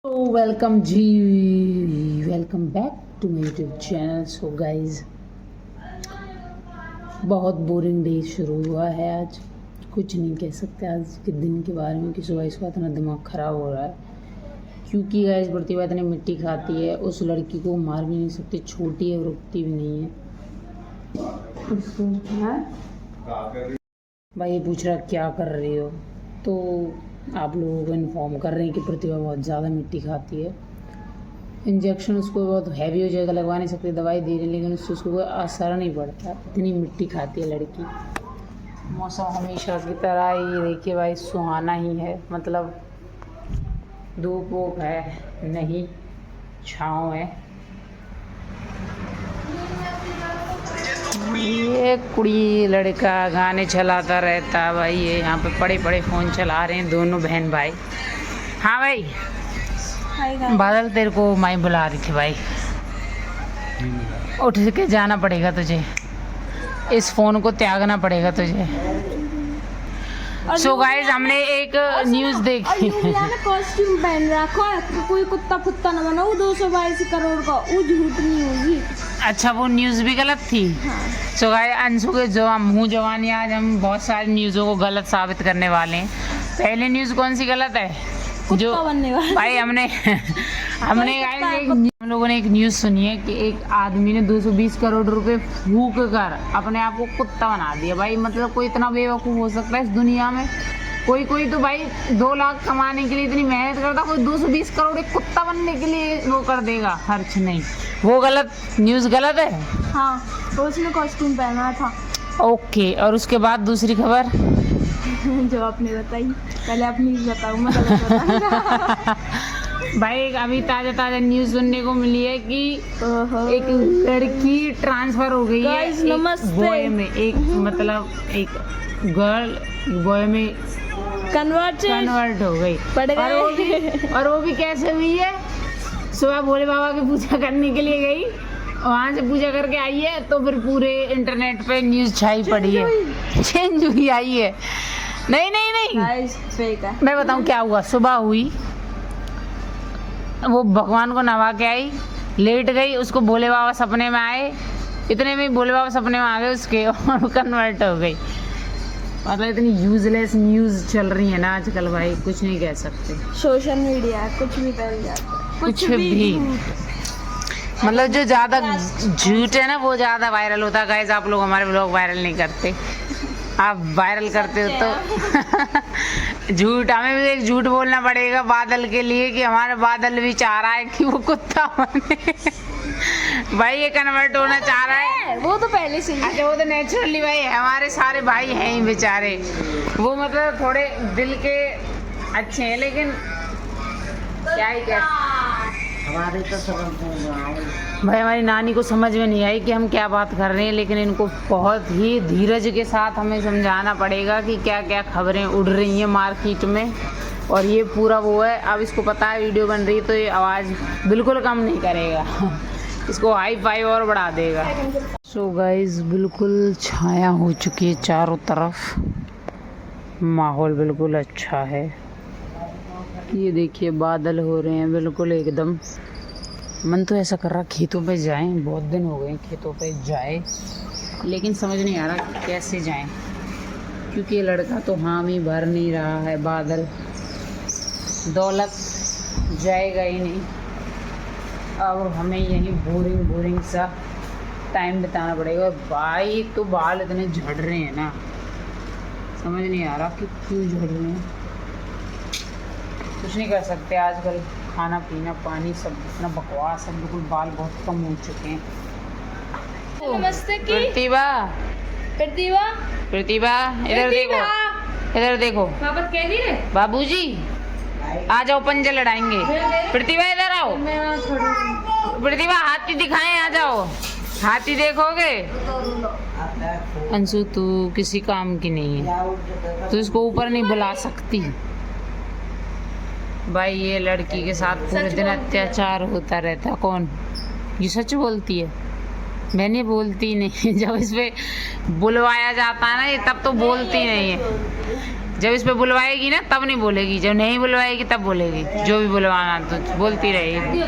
तो वेलकम जी, welcome back to my YouTube channel. So guys, बहुत बोरिंग डे शुरू हुआ है आज। कुछ नहीं कह सकते आज के दिन के बारे में कि सुबह सुबह इतना दिमाग ख़राब हो रहा है क्योंकि गाइज प्रतिभा इतनी मिट्टी खाती है। उस लड़की को मार भी नहीं सकती, छोटी है, रुकती भी नहीं है। भाई ये पूछ रहा क्या कर रही हो, तो आप लोगों को इन्फॉर्म कर रहे हैं कि प्रतिभा बहुत ज़्यादा मिट्टी खाती है। इंजेक्शन उसको बहुत हैवी हो जाएगा, लगवा नहीं सकते, दवाई दे रही है, लेकिन उससे उसको कोई असर नहीं पड़ता, इतनी मिट्टी खाती है लड़की। मौसम हमेशा की तरह ही देखिए भाई सुहाना ही है, मतलब धूप वूप है नहीं, छाँव है। ये कुड़ी लड़का गाने चलाता रहता है भाई। ये यहाँ पे पड़े पड़े फ़ोन चला रहे हैं दोनों बहन भाई। हाँ भाई, बादल तेरे को माई बुला रही थी भाई, उठ के जाना पड़ेगा तुझे, इस फ़ोन को त्यागना पड़ेगा तुझे। सो गाइस, हमने एक न्यूज़ देखी। कॉस्ट्यूम पहन रखा है, कोई कुत्ता फुत्ता न बना, वो 222 करोड़ का, वो झूठ नहीं होगी। अच्छा, वो न्यूज़ भी गलत थी। सो गाइस, अंशु के जो मुँह जवानी, आज हम बहुत सारी न्यूज़ों को गलत साबित करने वाले हैं। पहली न्यूज़ कौन सी गलत है? जो भाई हमने हम लोगों ने एक न्यूज़ सुनी है कि एक आदमी ने 220 करोड़ रुपए फूंक कर अपने आप को कुत्ता बना दिया। भाई मतलब कोई इतना बेवकूफ़ हो सकता है इस दुनिया में? कोई तो भाई 2 लाख कमाने के लिए इतनी मेहनत करता, कोई 220 करोड़ एक कुत्ता बनने के लिए वो कर देगा खर्च? नहीं, वो गलत न्यूज़ गलत है। हाँ, तो उसने कॉस्ट्यूम पहना था। ओके, और उसके बाद दूसरी खबर जो आपने बताई, पहले अपनी बताऊँ, मैं गलत बताऊँगा। भाई अभी ताज़ा न्यूज़ सुनने को मिली है कि एक लड़की ट्रांसफ़र हो गई है एक बॉय में, एक मतलब एक गर्ल बॉय में कन्वर्ट हो गई। और वो भी कैसे हुई है? सुबह भोले बाबा की पूजा करने के लिए गई, वहाँ से पूजा करके आई है, तो फिर पूरे इंटरनेट पे न्यूज़ छाई पड़ी है, चेंज हुई आई है। नहीं फेक है। मैं बताऊँ क्या हुआ। सुबह हुई, वो भगवान को नवा के आई, लेट गई, उसको भोले बाबा सपने में आए, इतने में भोले बाबा सपने में आ गए उसके, और कन्वर्ट हो गई। मतलब इतनी यूजलेस न्यूज़ चल रही है ना आजकल भाई, कुछ नहीं कह सकते। सोशल मीडिया कुछ भी फैल जाता है, कुछ भी मतलब जो ज़्यादा झूठ है ना वो ज़्यादा वायरल होता है। गाइस, आप लोग हमारे ब्लॉग वायरल नहीं करते, आप वायरल करते हो तो झूठ, हमें भी एक झूठ बोलना पड़ेगा बादल के लिए कि हमारा बादल भी चाह रहा है कि वो कुत्ता बने। भाई ये कन्वर्ट होना चाह रहा है, वो तो पहले से ही। अच्छा, वो तो नेचुरली भाई हमारे सारे भाई हैं ही बेचारे, वो मतलब थोड़े दिल के अच्छे हैं, लेकिन क्या ही हमारे तो भाई हमारी नानी को समझ में नहीं आई कि हम क्या बात कर रहे हैं, लेकिन इनको बहुत ही धीरज के साथ हमें समझाना पड़ेगा कि क्या क्या खबरें उड़ रही हैं मार्केट में। और ये पूरा वो है, अब इसको पता है वीडियो बन रही है तो ये आवाज़ बिल्कुल कम नहीं करेगा, इसको हाई फाई और बढ़ा देगा। सो गाइस, बिल्कुल छाया हो चुकी है चारों तरफ, माहौल बिल्कुल अच्छा है। ये देखिए बादल हो रहे हैं बिल्कुल एकदम। मन तो ऐसा कर रहा खेतों पे जाएं, बहुत दिन हो गए खेतों पे जाए, लेकिन समझ नहीं आ रहा कैसे जाएं, क्योंकि ये लड़का तो हामी भर नहीं रहा है। बादल दौलत जाएगा ही नहीं, और हमें यहीं बोरिंग सा टाइम बिताना पड़ेगा। भाई तो बाल इतने झड़ रहे हैं ना, समझ नहीं आ रहा कि क्यों झड़ रहे हैं। कुछ नहीं कर सकते, आजकल खाना पीना पानी सब इतना बकवास है, बिल्कुल बाल बहुत कम हो चुके हैं। नमस्ते की प्रतिभा इधर देखो बाबूजी, आ जाओ, पंजे लड़ाएंगे। प्रतिभा इधर आओ, प्रतिभा हाथी दिखाएं, आ जाओ, हाथी देखोगे? अंशु तू किसी काम की नहीं है, तू इसको ऊपर नहीं बुला सकती। भाई ये लड़की के साथ पूरे दिन अत्याचार होता रहता। कौन? ये सच बोलती है? मैंने बोलती नहीं, जब इस पे बुलवाया जाता है ना ये, तब तो बोलती नहीं है। जब इस पे बुलवाएगी ना तब नहीं बोलेगी, जब नहीं बुलवाएगी तब बोलेगी। जो भी बुलवाना तो बोलती रहेगी।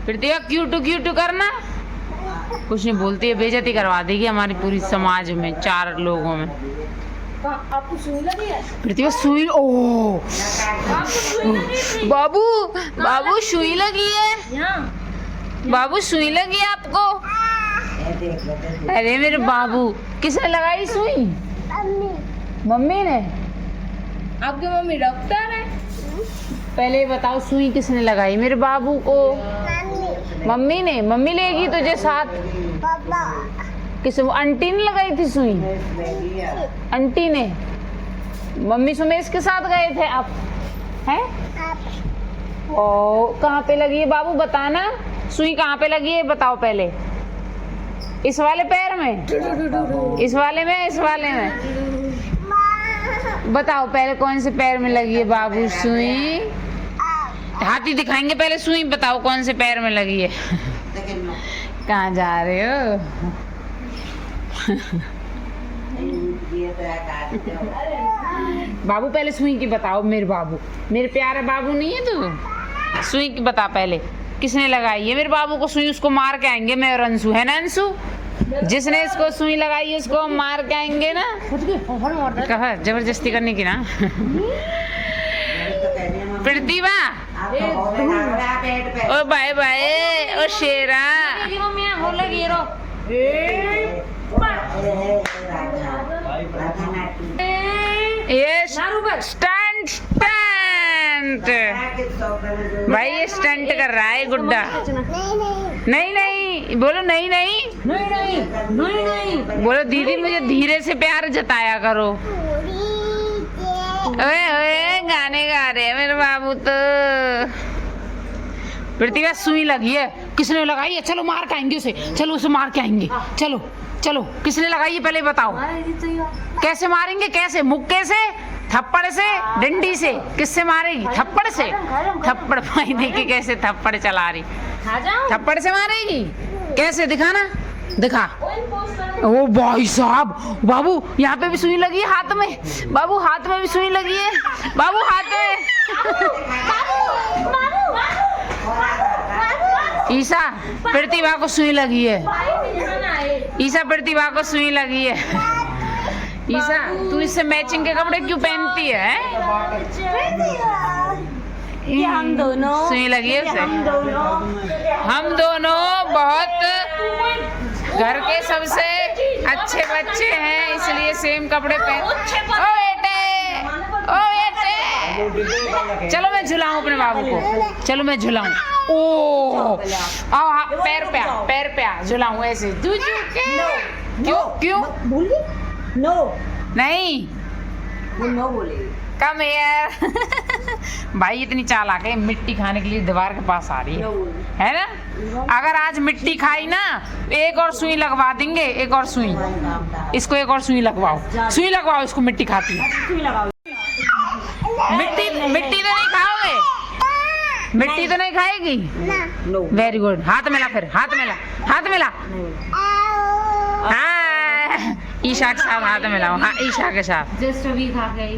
प्रतिभा क्यूटू करना, कुछ नहीं बोलती है, बेइज्जती करवा देगी हमारी पूरी समाज में, 4 लोगों में। आपको सुई लगी है? प्रतिभा सुई, ओ बाबू बाबू सुई लगी है, बाबू सुई लगी आपको? अरे मेरे बाबू, किसने लगाई सुई? मम्मी ने। आपकी मम्मी डॉक्टर है? पहले बताओ सुई किसने लगाई मेरे बाबू को? मम्मी ने। मम्मी लेगी तुझे साथ? किस आंटी ने लगाई थी सुई? आंटी ने। मम्मी सुमेश के साथ गए थे आप? हैं? ओ कहाँ पे लगी है बाबू, बताना। सुई कहाँ पे लगी है बताओ पहले। इस वाले पैर में? इस वाले में? इस वाले में? बताओ पहले कौन से पैर में लगी है बाबू सुई? हाथी दिखाएंगे, पहले सुई बताओ कौन से पैर में लगी है। कहाँ जा रहे हो? बाबू पहले सुई की बताओ मेरे बाबू, मेरे प्यारे बाबू नहीं है तू? सुई की बता पहले, किसने लगाई है मेरे बाबू को सुई? उसको मार के आएंगे मैं और अंशु, है ना अंशु? जिसने इसको सुई लगाई है उसको मार के आएंगे ना। कहा जबरदस्ती करने की ना। प्रतिभा ओ बाय बाय ओ शेरा। ये स्टंट स्टंट भाई, ये स्टंट कर रहा है गुड्डा। नहीं नहीं बोलो, नहीं नहीं बोलो। दीदी मुझे धीरे से प्यार जताया करो। ओए ओए गाने गा रहे हैं मेरे बाबू तो। प्रतिभा सुई लगी है, किसने लगाई है? चलो मार के आएंगे उसे, चलो उसे मार के आएंगे। चलो चलो, किसने लगाई है पहले बताओ। कैसे मारेंगे? कैसे? मुक्के से, थप्पड़ से, डंडी से? किससे मारेगी? थप्पड़ से? थप्पड़ भाई देखिए कैसे थप्पड़ चला रही। थप्पड़ से मारेगी? कैसे दिखाना, दिखा। ओ भाई साहब, बाबू यहाँ पे भी सुई लगी है हाथ में। बाबू हाथ में भी सुई लगी है। बाबू हाथ में। ईशा प्रतिभा को सुई लगी है। ईशा प्रतिभा को सुई लगी है। ईशा तू इससे मैचिंग के कपड़े क्यों पहनती है? ये हम दोनों सुई लगी है उसे। हम दोनों बहुत घर के सबसे अच्छे बच्चे हैं, इसलिए सेम कपड़े पहन। ओ बेटे, ओ बेटे, चलो मैं झुलाऊं अपने बाबू को, चलो मैं झुलाऊं। ओ आओ पैर पे आ झुलाऊं ऐसे। क्यों क्यों? नो नहीं, नो बोलेगी। कम यार। भाई इतनी चालाक है, मिट्टी खाने के लिए दीवार के पास आ रही है ना? अगर आज मिट्टी खाई ना, एक और सुई लगवा देंगे। एक और सुई, इसको एक और सुई लगवाओ। सुई लगवाओ इसको, मिट्टी खाती है। मिट्टी मिट्टी तो नहीं खाओगे? मिट्टी तो नहीं खाएगी? Very good. हाथ मिला, फिर हाथ मिला, हाथ मिला। हाँ ईशा के साथ हाथ मिलाओ। हाँ ईशा के साथ। जस्ट अभी खा के आई।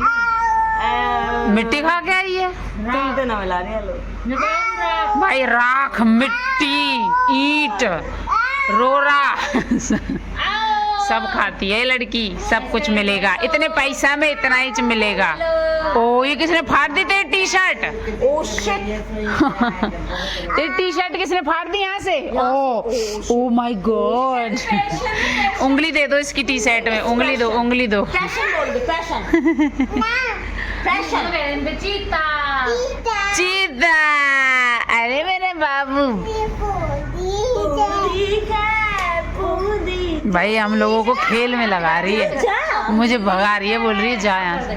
मिट्टी खा के आई है। तुम तो ना मिला रहे लोग भाई, राख, मिट्टी, ईंट, रोरा सब खाती है लड़की। सब कुछ मिलेगा, इतने पैसा में इतना ही मिलेगा। ओ ये किसने फाड़ दी तेरी टी शर्ट? Oh shit. तेरी टी शर्ट किसने फाड़ दी यहाँ से? Oh my God. उंगली दे दो इसकी टी शर्ट में, उंगली दो, उंगली दो। पैशन बोल दे, पैशन। पैशन। चीता चीता। अरे मेरे बाबू, भाई हम लोगों को खेल में लगा रही है, मुझे भगा रही है, बोल रही है जा यहाँ से।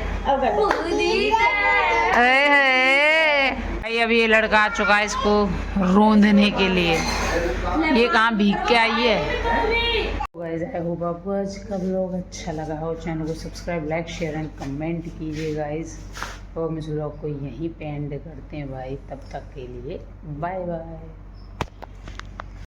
भाई अभी ये लड़का आ चुका है इसको रोंदने के लिए। ये कहाँ भीग के आई है। गाइस आई होप आपको आज का व्लॉग अच्छा लगा हो। चैनल को subscribe, like, share and comment कीजिए गाइस। और हम इस व्लॉग को यहीं पे एंड करते हैं भाई। तब तक के लिए बाय बाय।